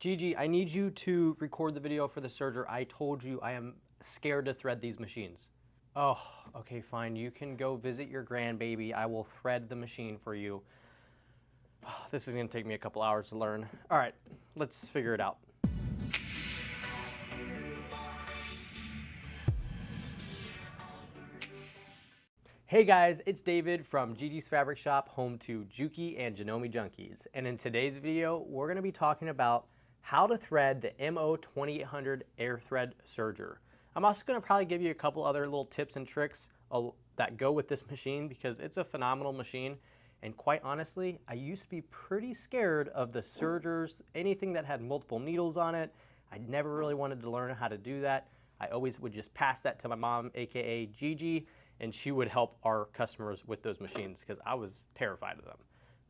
Gigi, I need you to record the video for the Serger. I told you I am scared to thread these machines. Oh, okay, fine. You can go visit your grandbaby. I will thread the machine for you. Oh, this is gonna take me a couple hours to learn. All right, let's figure it out. Hey guys, it's David from Gigi's Fabric Shop, home to Juki and Janome Junkies. And in today's video, we're gonna be talking about how to thread the MO-2800 air thread serger. I'm also gonna probably give you a couple other little tips and tricks that go with this machine because it's a phenomenal machine. And quite honestly, I used to be pretty scared of the sergers, anything that had multiple needles on it. I never really wanted to learn how to do that. I always would just pass that to my mom, AKA Gigi, and she would help our customers with those machines because I was terrified of them.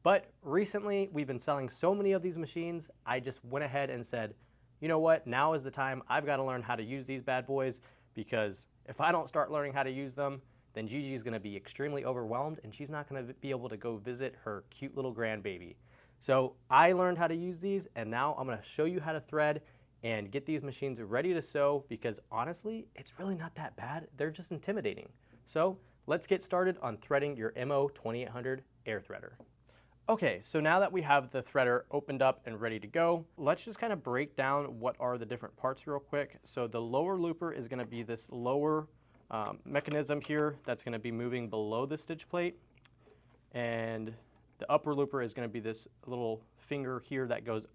But recently, we've been selling so many of these machines, I just went ahead and said, you know what, now is the time. I've got to learn how to use these bad boys because if I don't start learning how to use them, then Gigi is going to be extremely overwhelmed and she's not going to be able to go visit her cute little grandbaby. So I learned how to use these and now I'm going to show you how to thread and get these machines ready to sew because honestly, it's really not that bad. They're just intimidating. So let's get started on threading your MO-2800 air threader. Okay, so now that we have the threader opened up and ready to go, let's just kind of break down what are the different parts real quick. So the lower looper is going to be this lower mechanism here that's going to be moving below the stitch plate. And the upper looper is going to be this little finger here that goes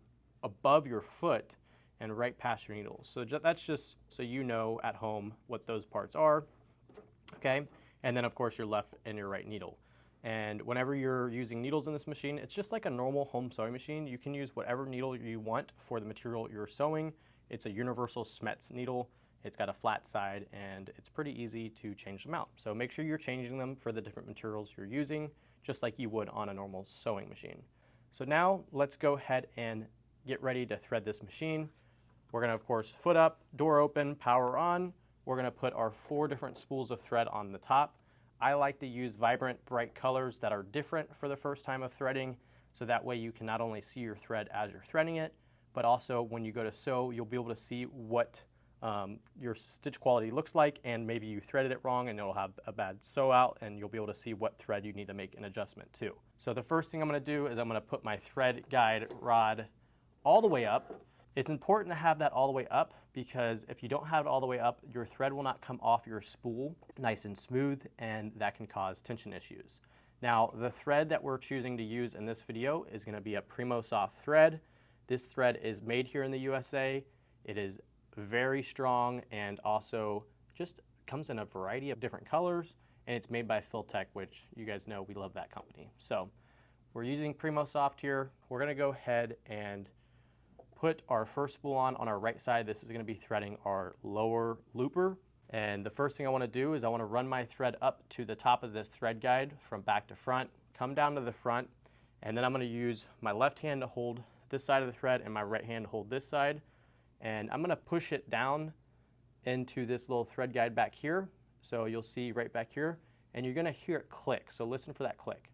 above your foot and right past your needles. So that's just so you know at home what those parts are. Okay, and then of course your left and your right needle. And whenever you're using needles in this machine, it's just like a normal home sewing machine. You can use whatever needle you want for the material you're sewing. It's a universal Smets needle. It's got a flat side and it's pretty easy to change them out. So make sure you're changing them for the different materials you're using, just like you would on a normal sewing machine. So now let's go ahead and get ready to thread this machine. We're gonna, of course, foot up, door open, power on. We're going to put our 4 different spools of thread on the top. I like to use vibrant, bright colors that are different for the first time of threading, so that way you can not only see your thread as you're threading it, but also when you go to sew, you'll be able to see what your stitch quality looks like, and maybe you threaded it wrong and it'll have a bad sew out, and you'll be able to see what thread you need to make an adjustment to. So the first thing I'm going to do is I'm going to put my thread guide rod all the way up. It's important to have that all the way up because if you don't have it all the way up, your thread will not come off your spool nice and smooth, and that can cause tension issues. Now, the thread that we're choosing to use in this video is going to be a Premo-Soft Thread. This thread is made here in the USA. It is very strong and also just comes in a variety of different colors, and it's made by Filtech, which you guys know we love that company. So we're using Premo-Soft here. We're going to go ahead and put our first spool on our right side. This is going to be threading our lower looper. And the first thing I want to do is I want to run my thread up to the top of this thread guide from back to front, come down to the front, and then I'm going to use my left hand to hold this side of the thread and my right hand to hold this side. And I'm going to push it down into this little thread guide back here. So you'll see right back here, and you're going to hear it click. So listen for that click.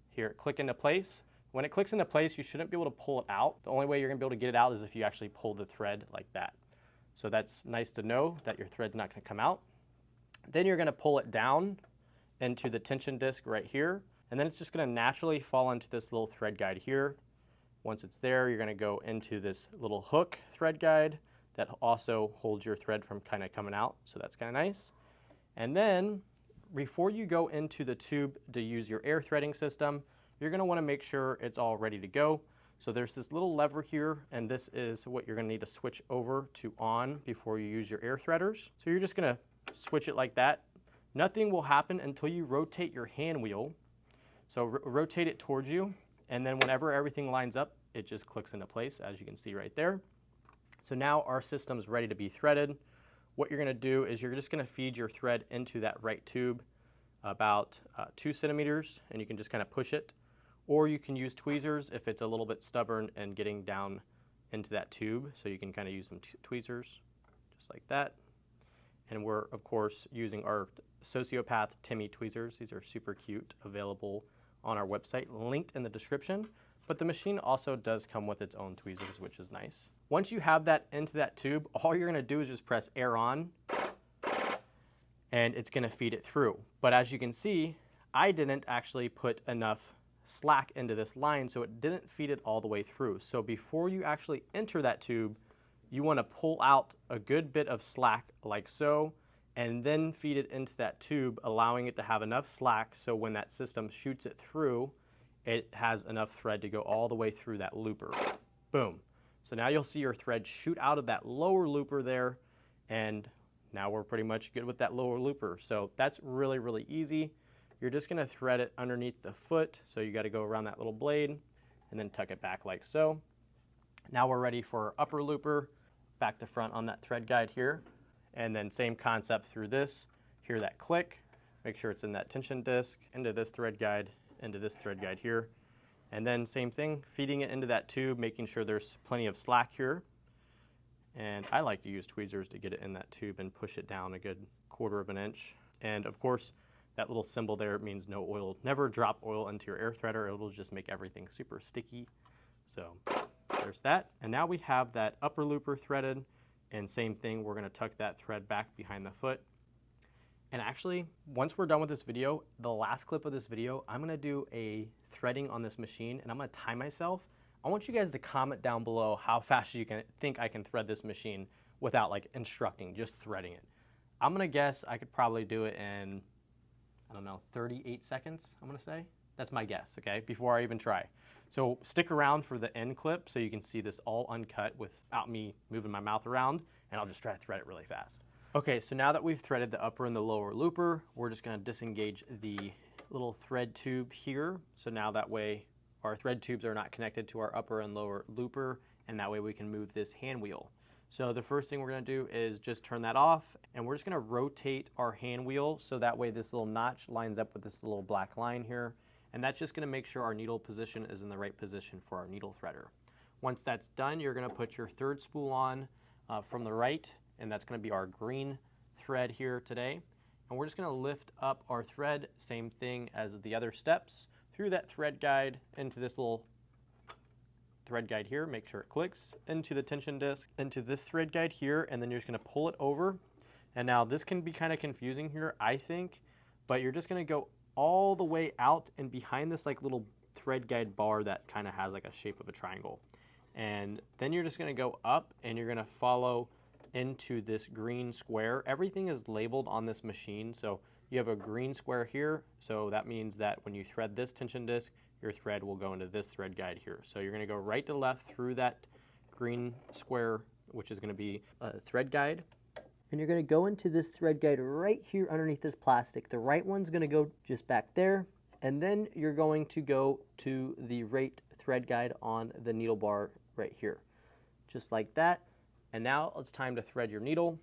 Hear it click into place. When it clicks into place, you shouldn't be able to pull it out. The only way you're going to be able to get it out is if you actually pull the thread like that. So that's nice to know that your thread's not going to come out. Then you're going to pull it down into the tension disc right here, and then it's just going to naturally fall into this little thread guide here. Once it's there, you're going to go into this little hook thread guide that also holds your thread from kind of coming out, so that's kind of nice. And then before you go into the tube to use your air threading system, you're going to want to make sure it's all ready to go. So there's this little lever here, and this is what you're going to need to switch over to on before you use your air threaders. So you're just going to switch it like that. Nothing will happen until you rotate your hand wheel. So rotate it towards you, and then whenever everything lines up, it just clicks into place, as you can see right there. So now our system's ready to be threaded. What you're going to do is you're just going to feed your thread into that right tube about 2 centimeters, and you can just kind of push it. Or you can use tweezers if it's a little bit stubborn and getting down into that tube. So you can kind of use some tweezers, just like that. And we're, of course, using our Sewciopath Timmi tweezers. These are super cute, available on our website, linked in the description. But the machine also does come with its own tweezers, which is nice. Once you have that into that tube, all you're gonna do is just press air on and it's gonna feed it through. But as you can see, I didn't actually put enough slack into this line, so it didn't feed it all the way through. So before you actually enter that tube, you wanna pull out a good bit of slack like so, and then feed it into that tube, allowing it to have enough slack so when that system shoots it through, it has enough thread to go all the way through that looper. Boom. So now you'll see your thread shoot out of that lower looper there, and now we're pretty much good with that lower looper. So that's really, really easy. You're just gonna thread it underneath the foot, so you gotta go around that little blade and then tuck it back like so. Now we're ready for our upper looper, back to front on that thread guide here. And then same concept through this. Hear that click, make sure it's in that tension disc, into this thread guide, into this thread guide here. And then same thing, feeding it into that tube, making sure there's plenty of slack here. And I like to use tweezers to get it in that tube and push it down a good 1/4 of an inch. And of course, that little symbol there means no oil. Never drop oil into your air threader, it'll just make everything super sticky. So there's that. And now we have that upper looper threaded. And same thing, we're gonna tuck that thread back behind the foot. And actually, once we're done with this video, the last clip of this video, I'm gonna do a threading on this machine and I'm gonna time myself. I want you guys to comment down below how fast you can think I can thread this machine without like instructing, just threading it. I'm gonna guess I could probably do it in, I don't know, 38 seconds, I'm gonna say. That's my guess, okay, before I even try. So stick around for the end clip so you can see this all uncut without me moving my mouth around, and I'll just try to thread it really fast. Okay, so now that we've threaded the upper and the lower looper, we're just gonna disengage the little thread tube here. So now that way our thread tubes are not connected to our upper and lower looper, and that way we can move this hand wheel. So the first thing we're gonna do is just turn that off, and we're just gonna rotate our hand wheel so that way this little notch lines up with this little black line here. And that's just gonna make sure our needle position is in the right position for our needle threader. Once that's done, you're gonna put your third spool on from the right, and that's gonna be our green thread here today. And we're just gonna lift up our thread, same thing as the other steps, through that thread guide into this little thread guide here, make sure it clicks, into the tension disc, into this thread guide here, and then you're just gonna pull it over. And now this can be kind of confusing here, I think, but you're just gonna go all the way out and behind this like little thread guide bar that kind of has like a shape of a triangle. And then you're just gonna go up and you're gonna follow into this green square. Everything is labeled on this machine. So you have a green square here. So that means that when you thread this tension disc, your thread will go into this thread guide here. So you're gonna go right to left through that green square, which is gonna be a thread guide. And you're gonna go into this thread guide right here underneath this plastic. The right one's gonna go just back there. And then you're going to go to the right thread guide on the needle bar right here. Just like that. And now it's time to thread your needle.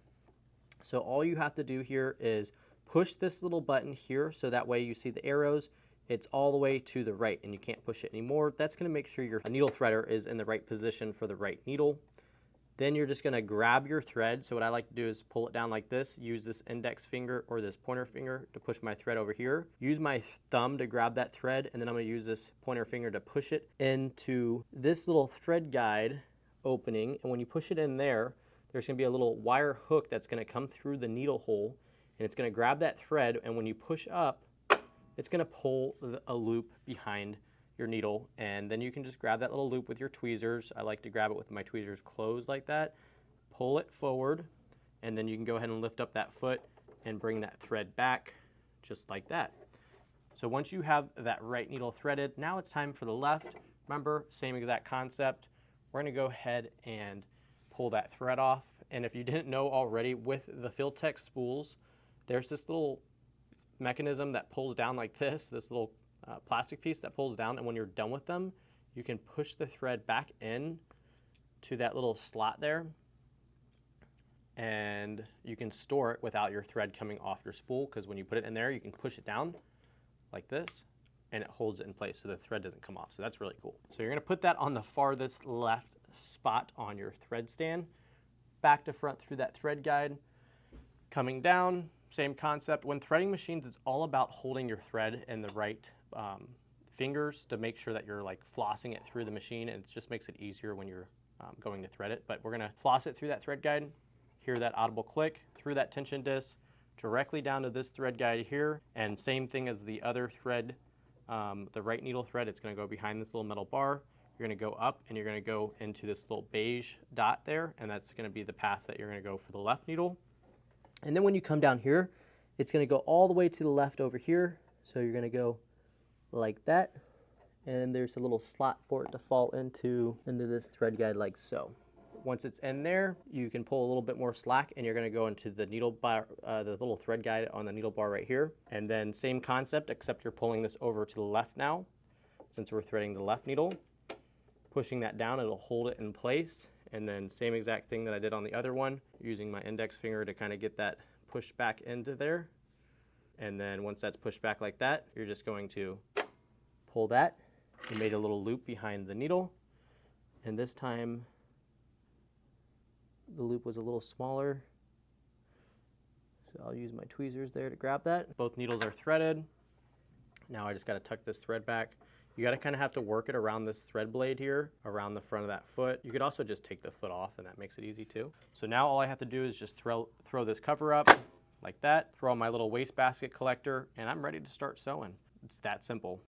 So all you have to do here is push this little button here so that way you see the arrows. It's all the way to the right and you can't push it anymore. That's gonna make sure your needle threader is in the right position for the right needle. Then you're just gonna grab your thread. So what I like to do is pull it down like this, use this index finger or this pointer finger to push my thread over here. Use my thumb to grab that thread, and then I'm gonna use this pointer finger to push it into this little thread guide opening. And when you push it in there, there's gonna be a little wire hook that's gonna come through the needle hole, and it's gonna grab that thread, and when you push up, it's gonna pull a loop behind your needle, and then you can just grab that little loop with your tweezers. I like to grab it with my tweezers closed like that, pull it forward, and then you can go ahead and lift up that foot and bring that thread back just like that. So once you have that right needle threaded, now it's time for the left. Remember, same exact concept. We're gonna go ahead and pull that thread off. And if you didn't know already, with the Filtech spools, there's this little mechanism that pulls down like this little plastic piece that pulls down, and when you're done with them, you can push the thread back in to that little slot there, and you can store it without your thread coming off your spool, because when you put it in there, you can push it down like this, and it holds it in place so the thread doesn't come off. So that's really cool. So you're gonna put that on the farthest left spot on your thread stand, back to front through that thread guide, coming down, same concept. When threading machines, it's all about holding your thread in the right fingers to make sure that you're like flossing it through the machine, and it just makes it easier when you're going to thread it. But we're gonna floss it through that thread guide, hear that audible click, through that tension disc, directly down to this thread guide here, and same thing as the other thread, the right needle thread, it's gonna go behind this little metal bar. You're gonna go up and you're gonna go into this little beige dot there, and that's gonna be the path that you're gonna go for the left needle. And then when you come down here, it's gonna go all the way to the left over here. So you're gonna go like that, and there's a little slot for it to fall into this thread guide like so. Once it's in there, you can pull a little bit more slack, and you're gonna go into the needle bar, the little thread guide on the needle bar right here. And then same concept, except you're pulling this over to the left now, since we're threading the left needle. Pushing that down, it'll hold it in place. And then same exact thing that I did on the other one, using my index finger to kind of get that pushed back into there. And then once that's pushed back like that, you're just going to pull that. You made a little loop behind the needle. And this time, the loop was a little smaller. So I'll use my tweezers there to grab that. Both needles are threaded. Now I just gotta tuck this thread back. You gotta kind of have to work it around this thread blade here, around the front of that foot. You could also just take the foot off, and that makes it easy too. So now all I have to do is just throw this cover up like that, throw on my little wastebasket collector, and I'm ready to start sewing. It's that simple.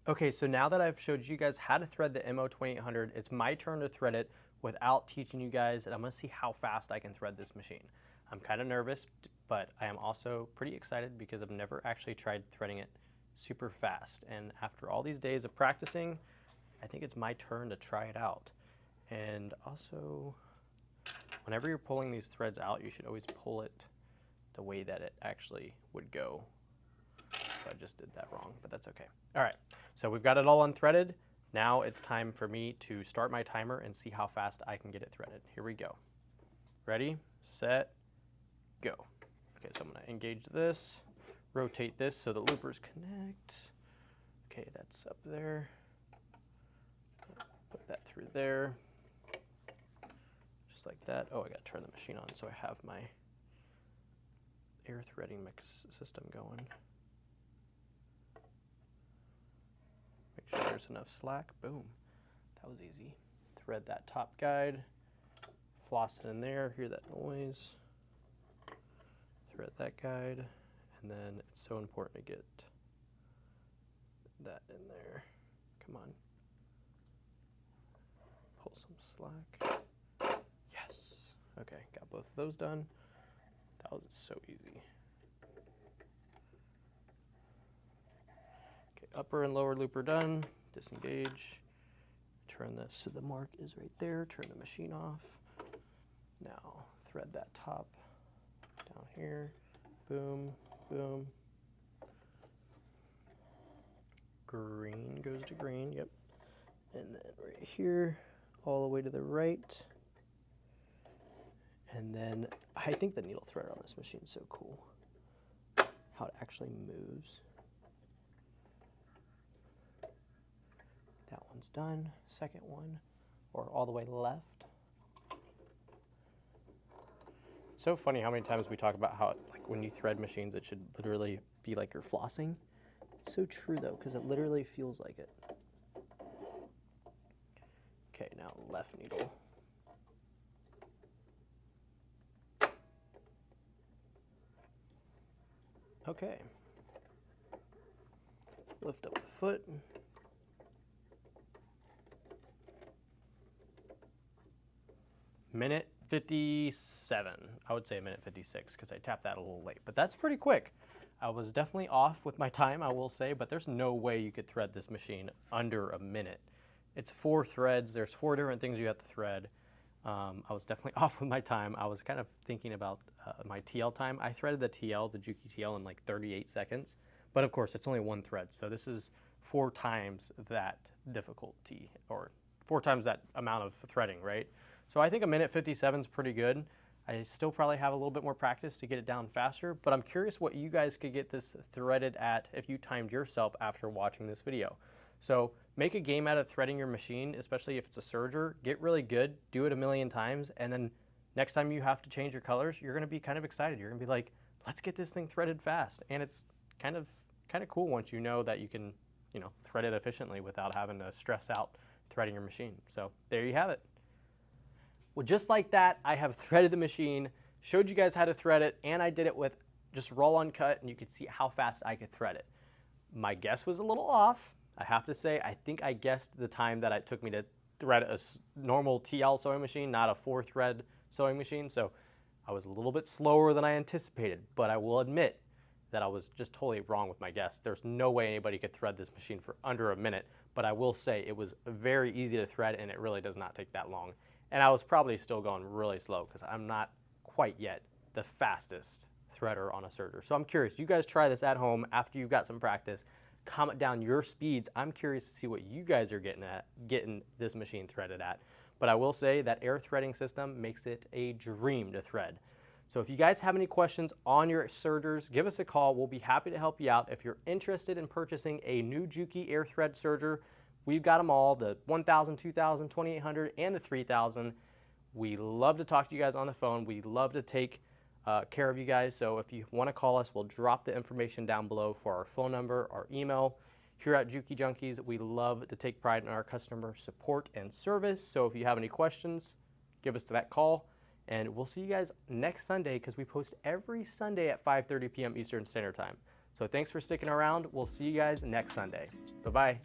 Okay, so now that I've showed you guys how to thread the MO-2800, it's my turn to thread it without teaching you guys, and I'm gonna see how fast I can thread this machine. I'm kind of nervous, but I am also pretty excited because I've never actually tried threading it super fast. And after all these days of practicing, I think it's my turn to try it out. And also, whenever you're pulling these threads out, you should always pull it the way that it actually would go. So I just did that wrong, but that's okay. All right, so we've got it all unthreaded. Now it's time for me to start my timer and see how fast I can get it threaded. Here we go. Ready, set, go. Okay, so I'm gonna engage this, rotate this so the loopers connect. Okay, that's up there. Put that through there. Just like that. Oh, I gotta turn the machine on so I have my air threading system going. Make sure there's enough slack. Boom. That was easy. Thread that top guide. Floss it in there. Hear that noise. Thread that guide. And then it's so important to get that in there. Come on. Pull some slack. Yes. Okay, got both of those done. That was so easy. Okay, upper and lower looper done. Disengage. Turn this so the mark is right there. Turn the machine off. Now thread that top down here. Boom, boom. Green goes to green, yep. And then right here, all the way to the right. And then I think the needle threader on this machine is so cool. How it actually moves. That one's done. Second one, or all the way left. It's so funny how many times we talk about how, like, when you thread machines, it should literally be like you're flossing. It's so true though, because it literally feels like it. Okay, now left needle. Okay. Lift up the foot. Minute 57. I would say a minute 56 because I tapped that a little late, but that's pretty quick. I was definitely off with my time, I will say, but there's no way you could thread this machine under a minute. It's 4 threads. There's 4 different things you have to thread. I was definitely off with my time. I was kind of thinking about my TL time. I threaded the TL, the Juki TL, in like 38 seconds, but of course it's only 1 thread, so this is 4 times that difficulty, or 4 times that amount of threading, right? So I think a minute 57 is pretty good. I still probably have a little bit more practice to get it down faster, but I'm curious what you guys could get this threaded at if you timed yourself after watching this video. So make a game out of threading your machine, especially if it's a serger. Get really good, do it a million times, and then next time you have to change your colors, you're gonna be kind of excited. You're gonna be like, let's get this thing threaded fast. And it's kind of cool once you know that you can you know, thread it efficiently without having to stress out threading your machine. So there you have it. Well, just like that, I have threaded the machine, showed you guys how to thread it, and I did it with just roll uncut, and you could see how fast I could thread it. My guess was a little off. I have to say, I think I guessed the time that it took me to thread a normal TL sewing machine, not a 4-thread sewing machine. So I was a little bit slower than I anticipated, but I will admit that I was just totally wrong with my guess. There's no way anybody could thread this machine for under a minute, but I will say it was very easy to thread, and it really does not take that long. And I was probably still going really slow because I'm not quite yet the fastest threader on a serger. So I'm curious, you guys try this at home after you've got some practice. Comment down your speeds. I'm curious to see what you guys are getting this machine threaded at. But I will say that air threading system makes it a dream to thread. So if you guys have any questions on your sergers, give us a call. We'll be happy to help you out. If you're interested in purchasing a new Juki air thread serger, we've got them all, the 1000, 2000, 2800, and the 3000. We love to talk to you guys on the phone. We love to take care of you guys. So if you want to call us, we'll drop the information down below for our phone number, our email. Here at Juki Junkies, we love to take pride in our customer support and service. So if you have any questions, give us that call. And we'll see you guys next Sunday because we post every Sunday at 5:30 p.m. Eastern Standard Time. So thanks for sticking around. We'll see you guys next Sunday. Bye-bye.